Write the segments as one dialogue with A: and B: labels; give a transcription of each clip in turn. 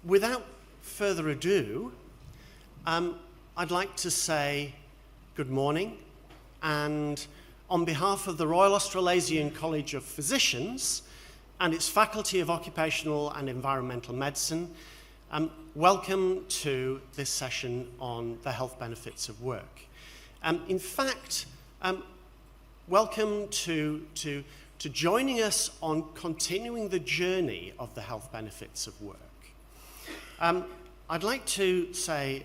A: Without further ado, I'd like to say good morning, and on behalf of the Royal Australasian College of Physicians and its Faculty of Occupational and Environmental Medicine, welcome to this session on the health benefits of work. In fact, welcome to joining us on continuing the journey of the health benefits of work. I'd like to say,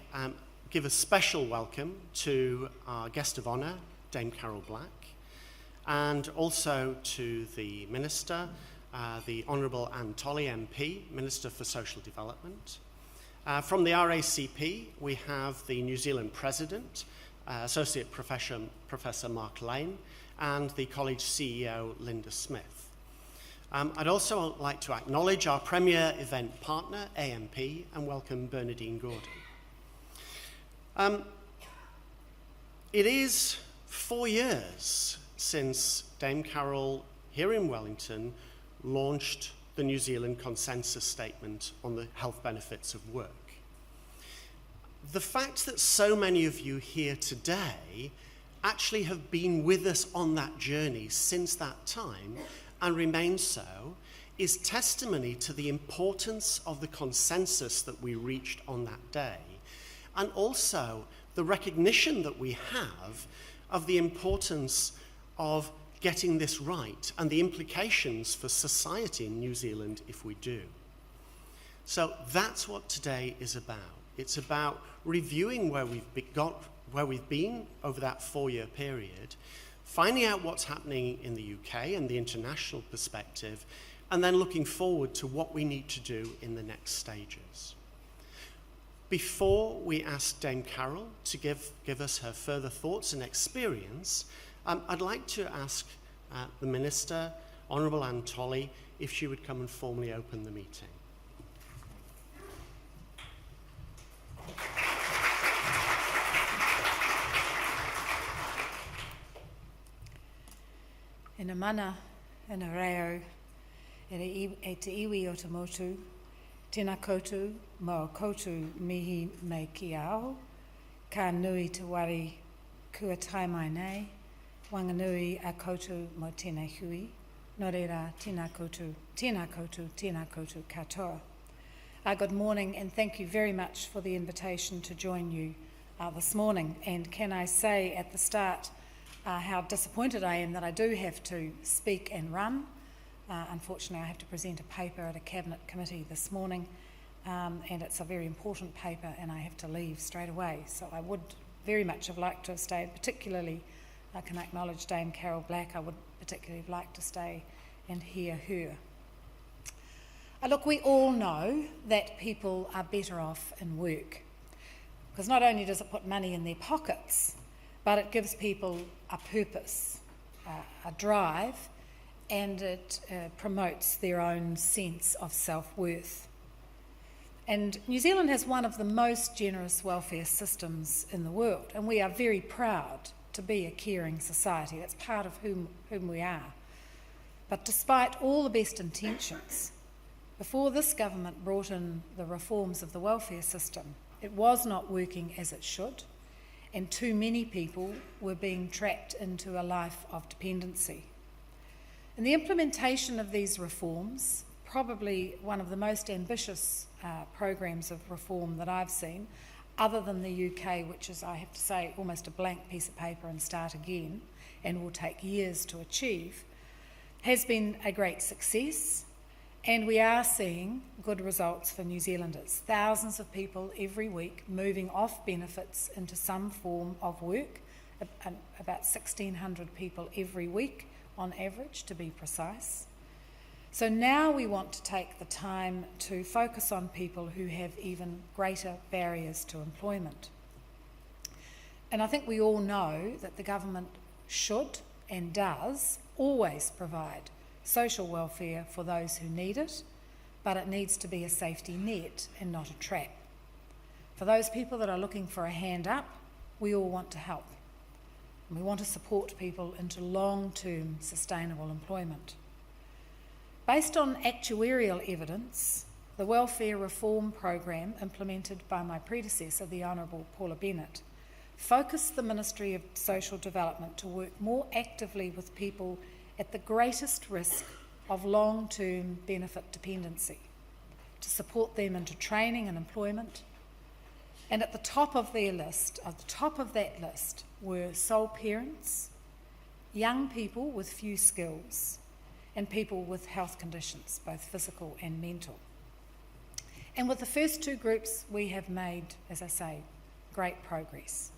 A: give a special welcome to our guest of honour, Dame Carol Black, and also to the Minister, the Honourable Tolley MP, Minister for Social Development. From the RACP, we have the New Zealand President, Associate Professor Mark Lane, and the College CEO, Linda Smith. I'd also like to acknowledge our premier event partner, AMP, and welcome Bernadine Gordon. It is 4 years since Dame Carol, here in Wellington, launched the New Zealand Consensus Statement on the health benefits of work. The fact that so many of you here today actually have been with us on that journey since that time and remain so is testimony to the importance of the consensus that we reached on that day, and also the recognition that we have of the importance of getting this right and the implications for society in New Zealand if we do. So that's what today is about. It's about reviewing where we've been over that 4-year period, finding out what's happening in the UK and the international perspective, and then looking forward to what we need to do in the next stages. Before we ask Dame Carol to give us her further thoughts and experience, I'd like to ask the Minister, Honourable Tolley, if she would come and formally open the meeting.
B: Ina mana, ina reo, e te iwi o te motu, tēnā koutou, mō koutou mihi me ki ao, ka nui te wari kua tai mai nei, wanganui a koutou mō tēnei hui, nō reira tēnā koutou, tēnā koutou, tēnā koutou katoa. Good morning, and thank you very much for the invitation to join you this morning. And can I say at the start, how disappointed I am that I do have to speak and run. Unfortunately, I have to present a paper at a Cabinet committee this morning, and it's a very important paper, and I have to leave straight away. So I would very much have liked to have stayed, particularly, I can acknowledge Dame Carol Black, I would particularly have liked to stay and hear her. Look, we all know that people are better off in work, because not only does it put money in their pockets, but it gives people a purpose, a drive, and it promotes their own sense of self-worth. And New Zealand has one of the most generous welfare systems in the world, and we are very proud to be a caring society. That's part of whom we are. But despite all the best intentions, before this government brought in the reforms of the welfare system, it was not working as it should, and too many people were being trapped into a life of dependency. And the implementation of these reforms, probably one of the most ambitious programs of reform that I've seen, other than the UK, which is, I have to say, almost a blank piece of paper and start again, and will take years to achieve, has been a great success. And we are seeing good results for New Zealanders. Thousands of people every week moving off benefits into some form of work, about 1,600 people every week on average, to be precise. So now we want to take the time to focus on people who have even greater barriers to employment. And I think we all know that the government should and does always provide social welfare for those who need it, but it needs to be a safety net and not a trap. For those people that are looking for a hand up, we all want to help. And we want to support people into long-term sustainable employment. Based on actuarial evidence, the welfare reform program implemented by my predecessor, the Honourable Paula Bennett, focused the Ministry of Social Development to work more actively with people at the greatest risk of long-term benefit dependency, to support them into training and employment. And at the top of that list, were sole parents, young people with few skills, and people with health conditions, both physical and mental. And with the first two groups, we have made, as I say, great progress.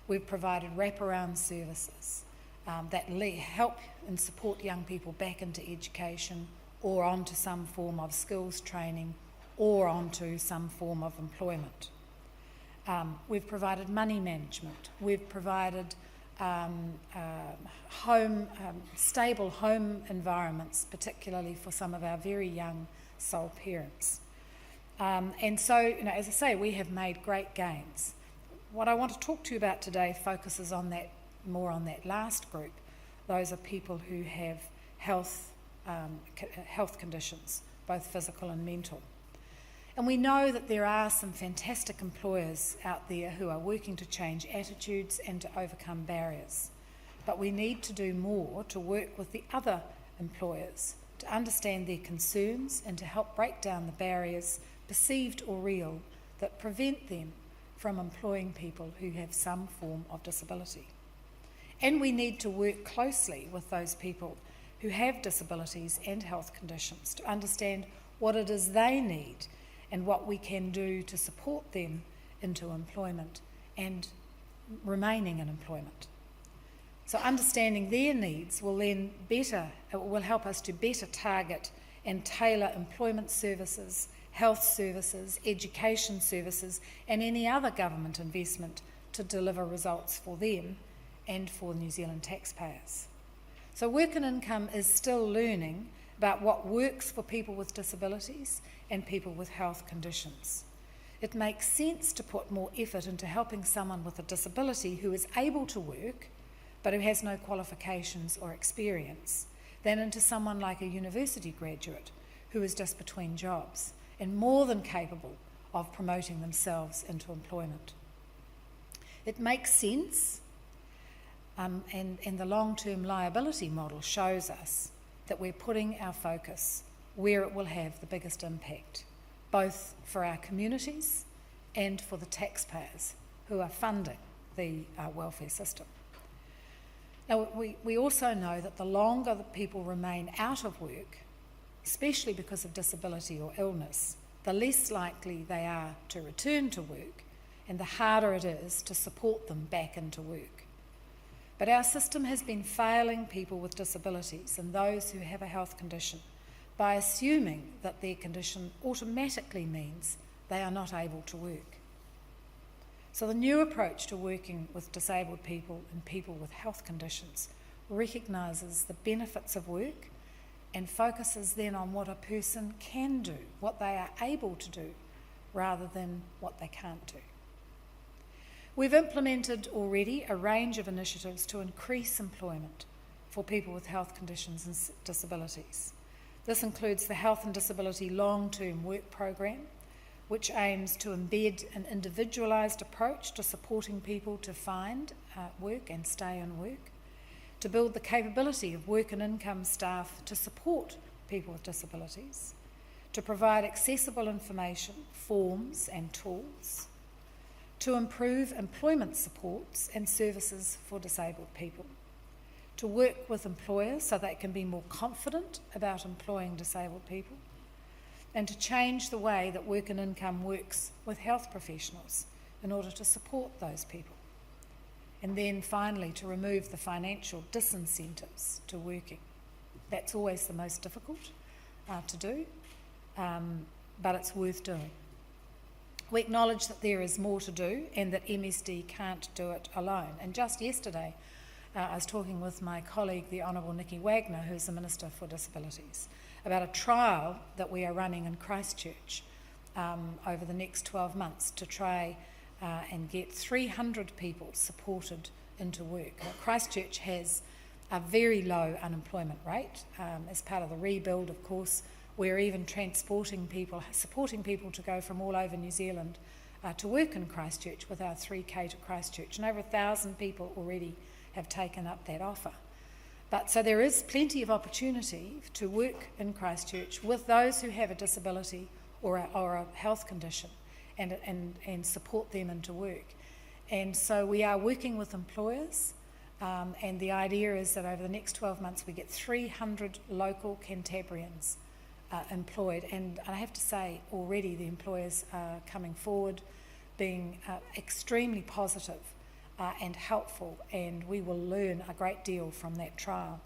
B: We've provided wraparound services that help and support young people back into education or onto some form of skills training or onto some form of employment. We've provided money management. We've provided stable home environments, particularly for some of our very young sole parents. And so, as I say, we have made great gains. What I want to talk to you about today focuses on that, more on that last group. Those are people who have health conditions, both physical and mental. And we know that there are some fantastic employers out there who are working to change attitudes and to overcome barriers. But we need to do more to work with the other employers to understand their concerns and to help break down the barriers, perceived or real, that prevent them from employing people who have some form of disability. And we need to work closely with those people who have disabilities and health conditions to understand what it is they need and what we can do to support them into employment and remaining in employment. So understanding their needs will help us to better target and tailor employment services, health services, education services, and any other government investment to deliver results for them and for New Zealand taxpayers. So Work and Income is still learning about what works for people with disabilities and people with health conditions. It makes sense to put more effort into helping someone with a disability who is able to work but who has no qualifications or experience than into someone like a university graduate who is just between jobs and more than capable of promoting themselves into employment. It makes sense, and the long-term liability model shows us that we're putting our focus where it will have the biggest impact, both for our communities and for the taxpayers who are funding the welfare system. Now, we also know that the longer that people remain out of work, especially because of disability or illness, the less likely they are to return to work and the harder it is to support them back into work. But our system has been failing people with disabilities and those who have a health condition by assuming that their condition automatically means they are not able to work. So the new approach to working with disabled people and people with health conditions recognises the benefits of work and focuses then on what a person can do, what they are able to do, rather than what they can't do. We've implemented already a range of initiatives to increase employment for people with health conditions and disabilities. This includes the Health and Disability Long-Term Work Programme, which aims to embed an individualised approach to supporting people to find work and stay in work, to build the capability of Work and Income staff to support people with disabilities, to provide accessible information, forms and tools, to improve employment supports and services for disabled people, to work with employers so they can be more confident about employing disabled people, and to change the way that Work and Income works with health professionals in order to support those people. And then finally, to remove the financial disincentives to working. That's always the most difficult to do, but it's worth doing. We acknowledge that there is more to do and that MSD can't do it alone. And just yesterday, I was talking with my colleague, the Honourable Nikki Wagner, who's the Minister for Disabilities, about a trial that we are running in Christchurch over the next 12 months to try and get 300 people supported into work. Now, Christchurch has a very low unemployment rate. As part of the rebuild, of course, We're even transporting people, supporting people to go from all over New Zealand to work in Christchurch with our 3K to Christchurch, and over 1,000 people already have taken up that offer. But so there is plenty of opportunity to work in Christchurch with those who have a disability or a health condition and support them into work. And so we are working with employers, and the idea is that over the next 12 months we get 300 local Cantabrians employed. And I have to say already the employers are coming forward, being extremely positive and helpful, and we will learn a great deal from that trial.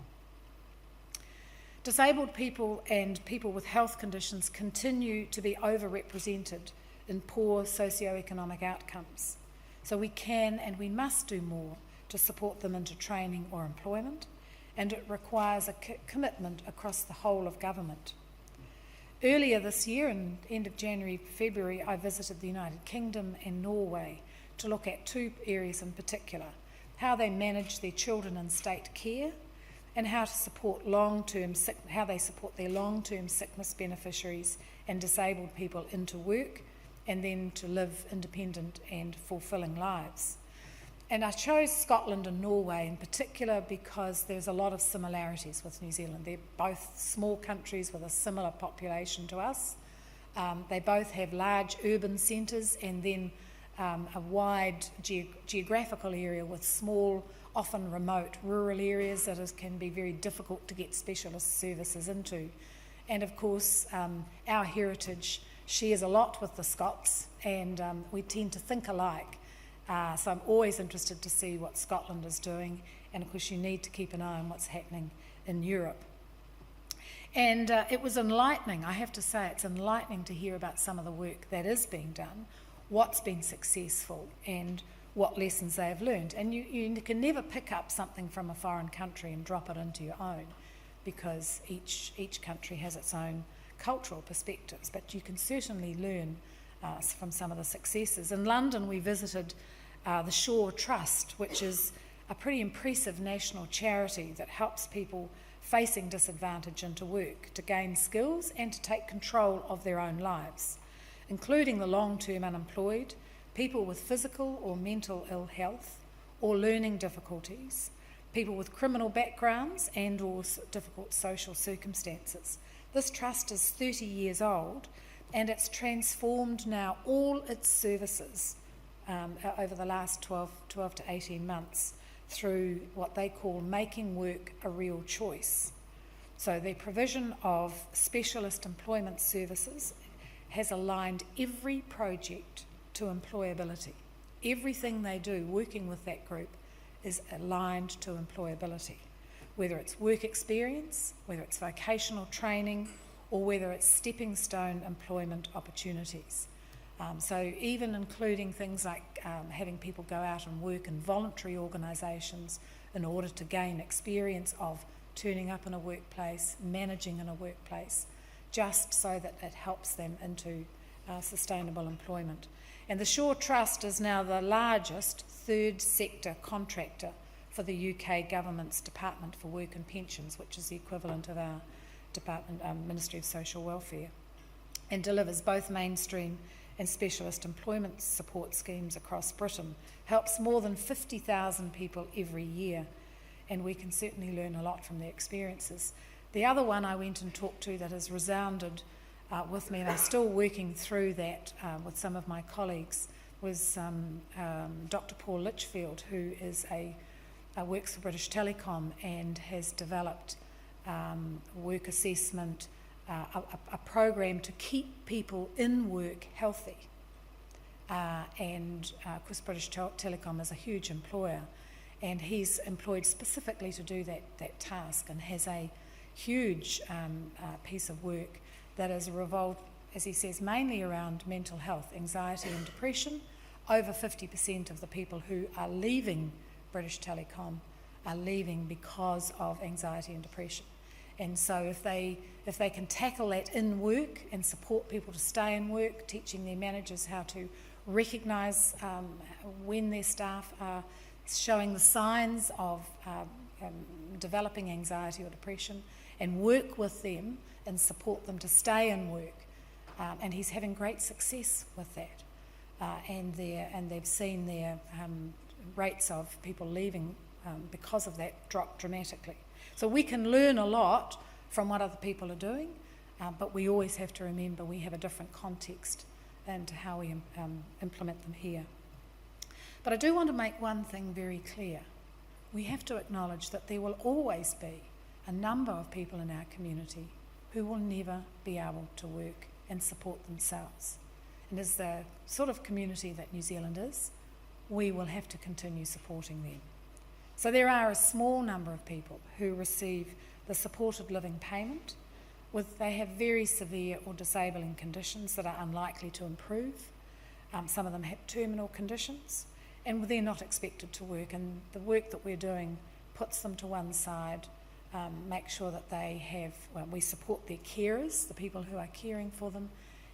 B: Disabled people and people with health conditions continue to be overrepresented in poor socioeconomic outcomes. So we can and we must do more to support them into training or employment, and it requires a commitment across the whole of government. Earlier this year, in end of January, February, I visited the United Kingdom and Norway to look at two areas in particular: how they manage their children in state care, and how to support how they support their long-term sickness beneficiaries and disabled people into work, and then to live independent and fulfilling lives. And I chose Scotland and Norway in particular because there's a lot of similarities with New Zealand. They're both small countries with a similar population to us. They both have large urban centres and then a wide geographical area with small, often remote rural areas that can be very difficult to get specialist services into. And of course, our heritage shares a lot with the Scots, and we tend to think alike. So I'm always interested to see what Scotland is doing, and of course you need to keep an eye on what's happening in Europe. And it was enlightening, I have to say, it's enlightening to hear about some of the work that is being done, what's been successful, and what lessons they have learned. And you can never pick up something from a foreign country and drop it into your own, because each country has its own cultural perspectives, but you can certainly learn from some of the successes. In London we visited the Shaw Trust, which is a pretty impressive national charity that helps people facing disadvantage into work to gain skills and to take control of their own lives, including the long-term unemployed, people with physical or mental ill health or learning difficulties, people with criminal backgrounds and or difficult social circumstances. This trust is 30 years old, and it's transformed now all its services over the last 12 to 18 months through what they call making work a real choice. So the provision of specialist employment services has aligned every project to employability. Everything they do working with that group is aligned to employability, whether it's work experience, whether it's vocational training, or whether it's stepping stone employment opportunities. So even including things like having people go out and work in voluntary organisations in order to gain experience of turning up in a workplace, managing in a workplace, just so that it helps them into sustainable employment. And the Shaw Trust is now the largest third sector contractor for the UK government's Department for Work and Pensions, which is the equivalent of our Ministry of Social Welfare, and delivers both mainstream and specialist employment support schemes across Britain, helps more than 50,000 people every year, and we can certainly learn a lot from their experiences. The other one I went and talked to that has resounded with me, and I'm still working through that with some of my colleagues, was Dr. Paul Litchfield, who is works for British Telecom and has developed work assessment, a program to keep people in work healthy. And of course British Telecom is a huge employer, and he's employed specifically to do that task, and has a huge piece of work that has revolved, as he says, mainly around mental health, anxiety and depression. Over 50% of the people who are leaving British Telecom are leaving because of anxiety and depression. And so if they can tackle that in work and support people to stay in work, teaching their managers how to recognise when their staff are showing the signs of developing anxiety or depression, and work with them and support them to stay in work. And he's having great success with that. And they've seen their rates of people leaving because of that drop dramatically. So we can learn a lot from what other people are doing, but we always have to remember we have a different context and how we implement them here. But I do want to make one thing very clear. We have to acknowledge that there will always be a number of people in our community who will never be able to work and support themselves. And as the sort of community that New Zealand is, we will have to continue supporting them. So there are a small number of people who receive the supported living payment. They have very severe or disabling conditions that are unlikely to improve. Some of them have terminal conditions, and they're not expected to work. And the work that we're doing puts them to one side, make sure that they have, we support their carers, the people who are caring for them,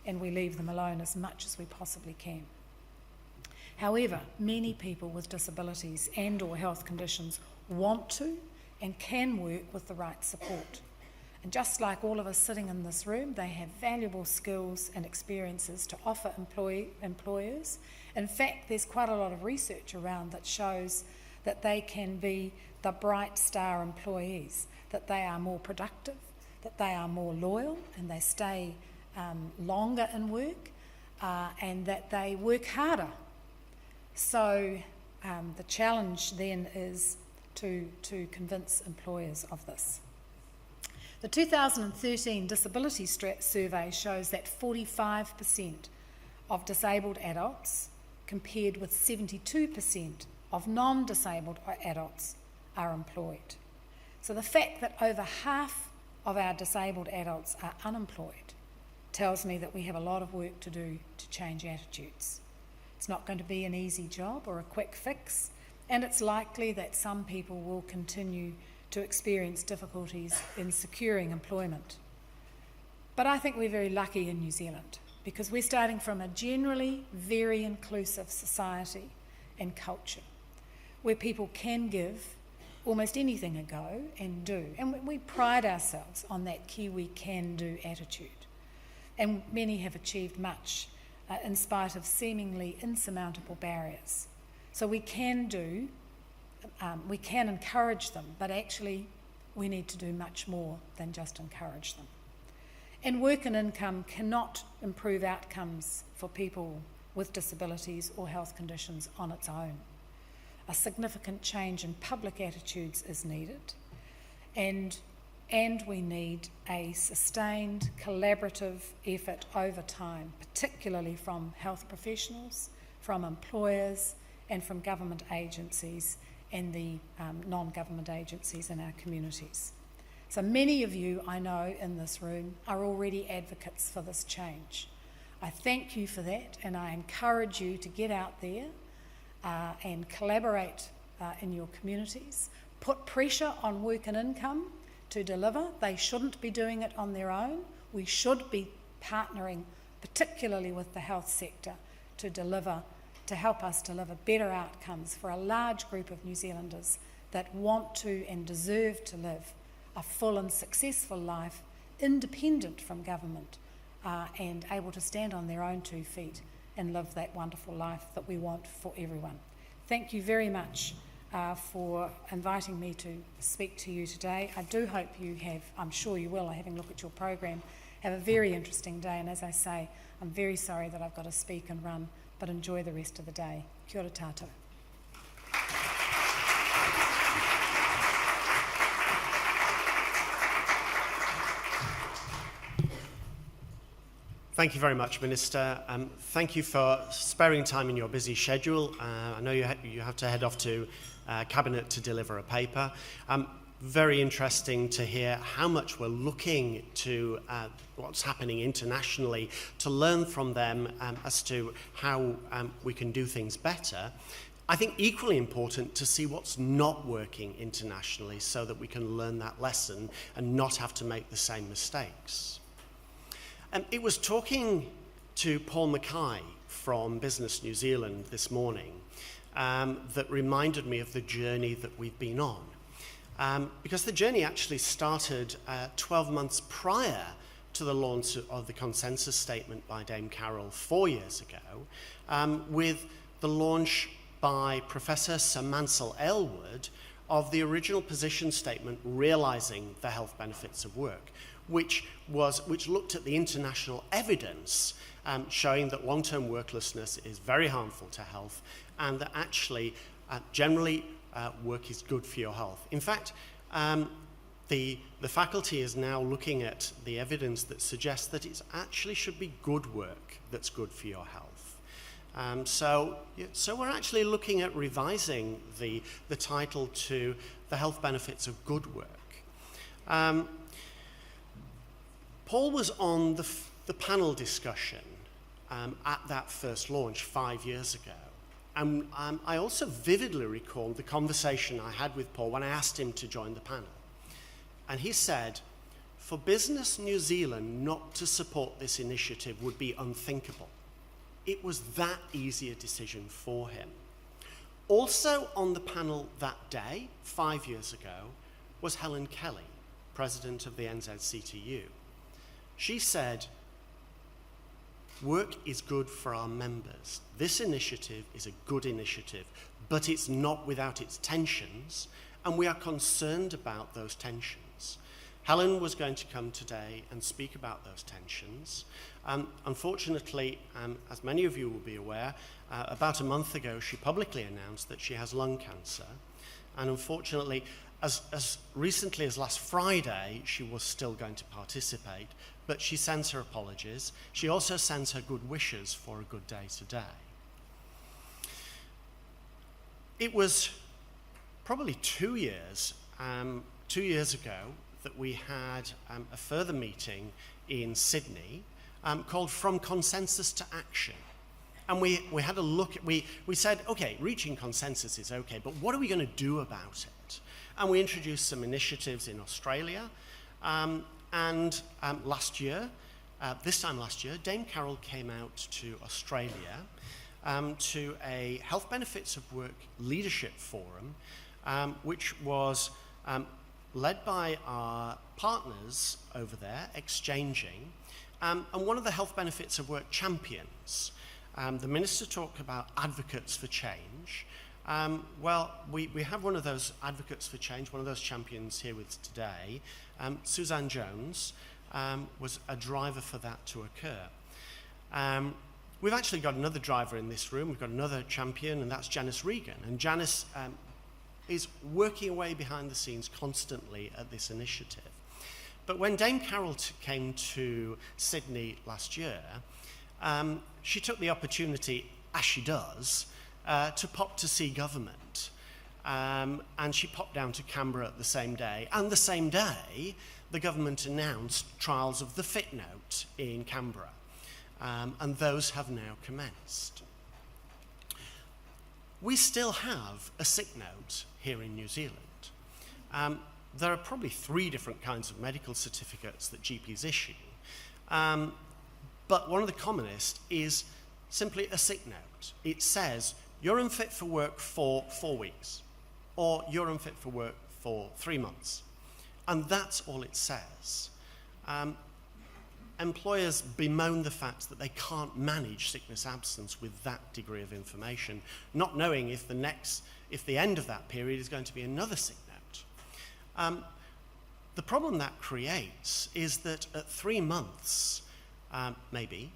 B: and we leave them alone as much as we possibly can. However, many people with disabilities and or health conditions want to and can work with the right support. And just like all of us sitting in this room, they have valuable skills and experiences to offer employers. In fact, there's quite a lot of research around that shows that they can be the bright star employees, that they are more productive, that they are more loyal, and they stay longer in work, and that they work harder. So the challenge then is to convince employers of this. The 2013 Disability Survey shows that 45% of disabled adults, compared with 72% of non-disabled adults, are employed. So the fact that over half of our disabled adults are unemployed tells me that we have a lot of work to do to change attitudes. It's not going to be an easy job or a quick fix, and it's likely that some people will continue to experience difficulties in securing employment. But I think we're very lucky in New Zealand because we're starting from a generally very inclusive society and culture where people can give almost anything a go and do. And we pride ourselves on that Kiwi can-do attitude. And many have achieved much in spite of seemingly insurmountable barriers. So we can encourage them, but actually we need to do much more than just encourage them. And work and income cannot improve outcomes for people with disabilities or health conditions on its own. A significant change in public attitudes is needed, and we need a sustained collaborative effort over time, particularly from health professionals, from employers, and from government agencies and the non-government agencies in our communities. So many of you, I know, in this room are already advocates for this change. I thank you for that, and I encourage you to get out there and collaborate in your communities. Put pressure on work and income to deliver. They shouldn't be doing it on their own. We should be partnering, particularly with the health sector, to help us deliver better outcomes for a large group of New Zealanders that want to and deserve to live a full and successful life, independent from government, and able to stand on their own 2 feet and live that wonderful life that we want for everyone. Thank you very much for inviting me to speak to you today. I do hope you have, I'm sure you will, having a look at your program, have a very interesting day, and as I say, I'm very sorry that I've got to speak and run, but enjoy the rest of the day. Kia ora tātou.
A: Thank you very much, Minister. Thank you for sparing time in your busy schedule. I know you have to head off to Cabinet to deliver a paper. Very interesting to hear how much we're looking to what's happening internationally to learn from them as to how we can do things better. I think equally important to see what's not working internationally so that we can learn that lesson and not have to make the same mistakes. It was talking to Paul Mackay from Business New Zealand this morning that reminded me of the journey that we've been on. because the journey actually started 12 months prior to the launch of the consensus statement by Dame Carroll 4 years ago, with the launch by Professor Sir Mansell Aylward of the original position statement realising the health benefits of work, which looked at the international evidence showing that long-term worklessness is very harmful to health, and that actually generally work is good for your health. In fact, the faculty is now looking at the evidence that suggests that it actually should be good work that's good for your health. So we're actually looking at revising the title to the health benefits of good work. Paul was on the panel discussion at that first launch 5 years ago. And I also vividly recall the conversation I had with Paul when I asked him to join the panel. And he said, for Business New Zealand not to support this initiative would be unthinkable. It was that easy a decision for him. Also on the panel that day, 5 years ago, was Helen Kelly, president of the NZCTU. She said, work is good for our members. This initiative is a good initiative, but it's not without its tensions, and we are concerned about those tensions. Helen was going to come today and speak about those tensions. Unfortunately, as many of you will be aware, about a month ago she publicly announced that she has lung cancer, and unfortunately, as recently as last Friday, she was still going to participate, but she sends her apologies. She also sends her good wishes for a good day today. It was probably 2 years ago that we had a further meeting in Sydney called From Consensus to Action. And we had a look at, we said, okay, reaching consensus is okay, but what are we going to do about it? And we introduced some initiatives in Australia. And last year, this time last year, Dame Carroll came out to Australia to a Health Benefits of Work Leadership Forum, which was led by our partners over there, Exchanging, and one of the Health Benefits of Work champions. The Minister talked about advocates for change. Well, we have one of those advocates for change, one of those champions here with us today. Suzanne Jones was a driver for that to occur. We've actually got another driver in this room. We've got another champion, and that's Janice Regan. And Janice is working away behind the scenes constantly at this initiative. But when Dame Carroll came to Sydney last year, she took the opportunity, as she does, to pop to see government. And she popped down to Canberra the same day. And the same day, the government announced trials of the Fit Note in Canberra. And those have now commenced. We still have a sick note here in New Zealand. There are probably 3 different kinds of medical certificates that GPs issue. But one of the commonest is simply a sick note. It says, you're unfit for work for 4 weeks, or you're unfit for work for 3 months. And that's all it says. Employers bemoan the fact that they can't manage sickness absence with that degree of information, not knowing if the end of that period is going to be another sick note. The problem that creates is that at 3 months, maybe,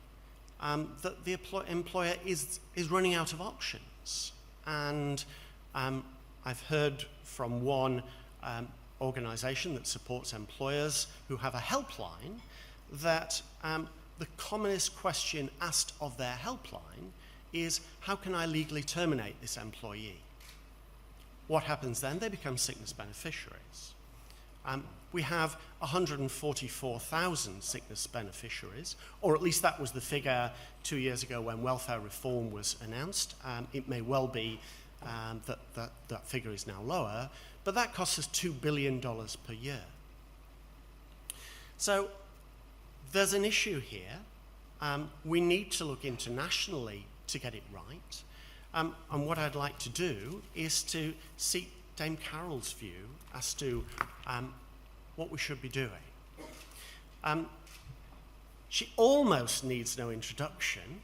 A: that the employer is running out of options. And I've heard from one organisation that supports employers who have a helpline that the commonest question asked of their helpline is, how can I legally terminate this employee? What happens then? They become sickness beneficiaries. We have 144,000 sickness beneficiaries, or at least that was the figure 2 years ago when welfare reform was announced. It may well be that figure is now lower, but that costs us $2 billion per year. So there's an issue here. We need to look internationally to get it right. And what I'd like to do is to seek Dame Carol's view as to what we should be doing. She almost needs no introduction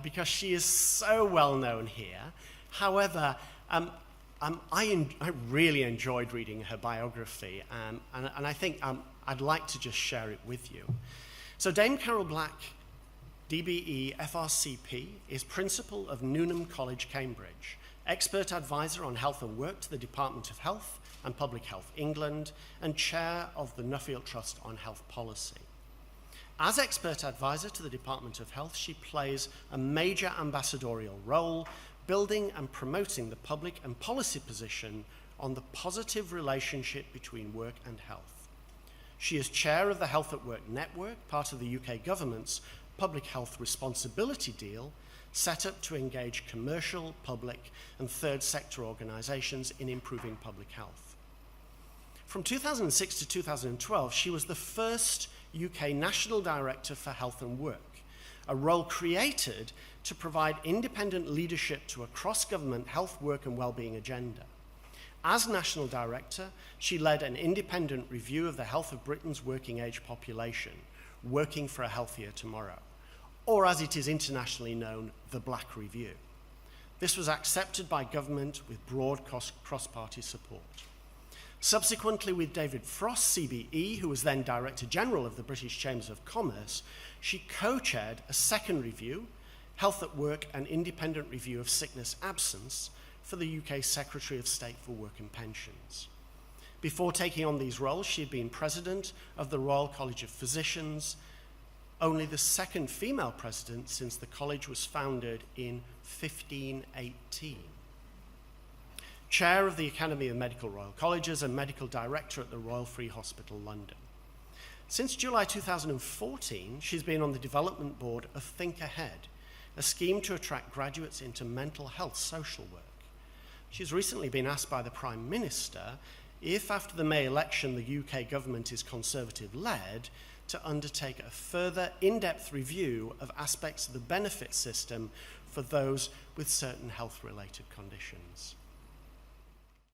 A: because she is so well known here. However, I really enjoyed reading her biography, and I think I'd like to just share it with you. So Dame Carol Black, DBE FRCP, is Principal of Newnham College, Cambridge, Expert Advisor on Health and Work to the Department of Health and Public Health England, and Chair of the Nuffield Trust on Health Policy. As Expert Advisor to the Department of Health, she plays a major ambassadorial role building and promoting the public and policy position on the positive relationship between work and health. She is chair of the Health at Work Network, part of the UK government's public health responsibility deal, set up to engage commercial, public, and third sector organisations in improving public health. From 2006 to 2012, she was the first UK National Director for Health and Work, a role created to provide independent leadership to a cross-government health, work and wellbeing agenda. As National Director, she led an independent review of the health of Britain's working age population, Working for a Healthier Tomorrow, or as it is internationally known, the Black Review. This was accepted by government with broad cross-party support. Subsequently, with David Frost, CBE, who was then Director General of the British Chambers of Commerce, she co-chaired a second review, Health at Work, an independent review of sickness absence, for the UK Secretary of State for Work and Pensions. Before taking on these roles, she had been President of the Royal College of Physicians, only the second female president since the college was founded in 1518. Chair of the Academy of Medical Royal Colleges and Medical Director at the Royal Free Hospital, London. Since July 2014, she's been on the development board of Think Ahead, a scheme to attract graduates into mental health social work. She's recently been asked by the Prime Minister if, after the May election, the UK government is Conservative-led, to undertake a further in-depth review of aspects of the benefit system for those with certain health-related conditions.